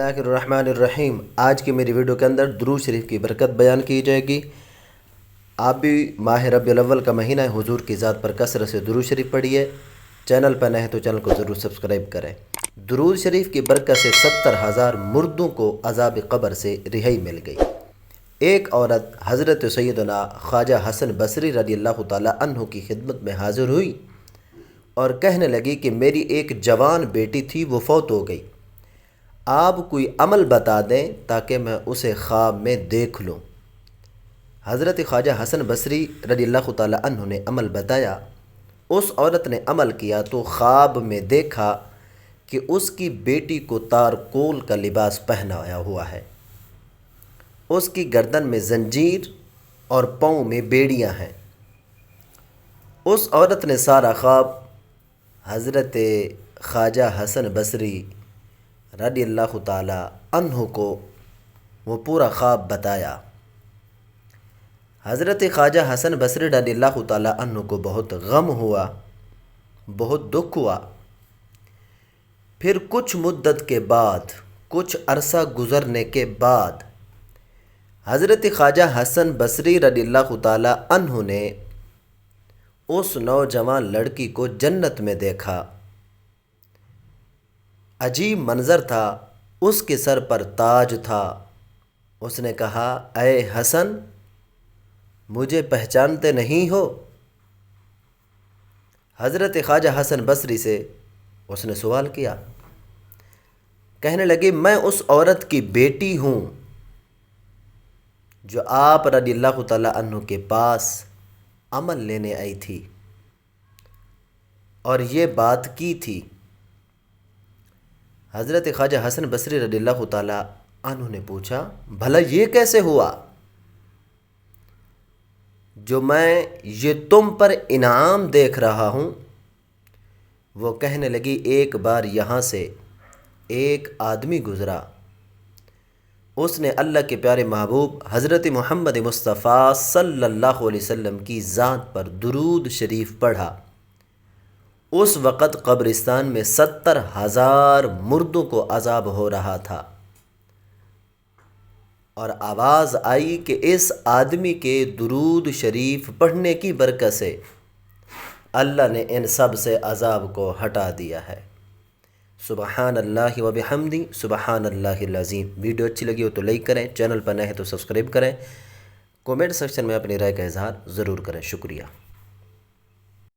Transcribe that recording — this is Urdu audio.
بسم اللہ الرحمن الرحیم۔ آج کی میری ویڈیو کے اندر درود شریف کی برکت بیان کی جائے گی۔ آپ بھی ماہ ربیع الاول کا مہینہ ہے، حضور کی ذات پر کثرت سے درود شریف پڑھیے۔ چینل پر نئے ہیں تو چینل کو ضرور سبسکرائب کریں۔ درود شریف کی برکت سے 70,000 مردوں کو عذاب قبر سے رہائی مل گئی۔ ایک عورت حضرت سیدنا خواجہ حسن بصری رضی اللہ تعالیٰ عنہ کی خدمت میں حاضر ہوئی اور کہنے لگی کہ میری ایک جوان بیٹی تھی، وہ فوت ہو گئی، آپ کوئی عمل بتا دیں تاکہ میں اسے خواب میں دیکھ لوں۔ حضرت خواجہ حسن بصری رضی اللہ تعالیٰ عنہ نے عمل بتایا۔ اس عورت نے عمل کیا تو خواب میں دیکھا کہ اس کی بیٹی کو تارکول کا لباس پہنایا ہوا ہے، اس کی گردن میں زنجیر اور پاؤں میں بیڑیاں ہیں۔ اس عورت نے سارا خواب حضرت خواجہ حسن بصری رضی اللہ تعالیٰ عنہ کو وہ پورا خواب بتایا۔ حضرت خواجہ حسن بصری رضی اللہ تعالیٰ عنہ کو بہت غم ہوا، بہت دکھ ہوا۔ پھر کچھ مدت کے بعد، کچھ عرصہ گزرنے کے بعد حضرت خواجہ حسن بصری رضی اللہ تعالیٰ عنہ نے اس نوجوان لڑکی کو جنت میں دیکھا۔ عجیب منظر تھا، اس کے سر پر تاج تھا۔ اس نے کہا، اے حسن، مجھے پہچانتے نہیں ہو؟ حضرت خواجہ حسن بصری سے اس نے سوال کیا۔ کہنے لگے، میں اس عورت کی بیٹی ہوں جو آپ رضی اللہ تعالیٰ عنہ کے پاس عمل لینے آئی تھی اور یہ بات کی تھی۔ حضرت خواجہ حسن بصری رضی اللہ تعالیٰ عنہ نے پوچھا، بھلا یہ کیسے ہوا جو میں یہ تم پر انعام دیکھ رہا ہوں؟ وہ کہنے لگی، ایک بار یہاں سے ایک آدمی گزرا، اس نے اللہ کے پیارے محبوب حضرت محمد مصطفیٰ صلی اللہ علیہ وسلم کی ذات پر درود شریف پڑھا۔ اس وقت قبرستان میں 70,000 مردوں کو عذاب ہو رہا تھا، اور آواز آئی کہ اس آدمی کے درود شریف پڑھنے کی برکت سے اللہ نے ان سب سے عذاب کو ہٹا دیا ہے۔ سبحان اللہ و بحمدہ، سبحان اللہ العظیم۔ ویڈیو اچھی لگی ہو تو لائک کریں، چینل پر نئے ہیں تو سبسکرائب کریں، کومنٹ سیکشن میں اپنی رائے کا اظہار ضرور کریں۔ شکریہ۔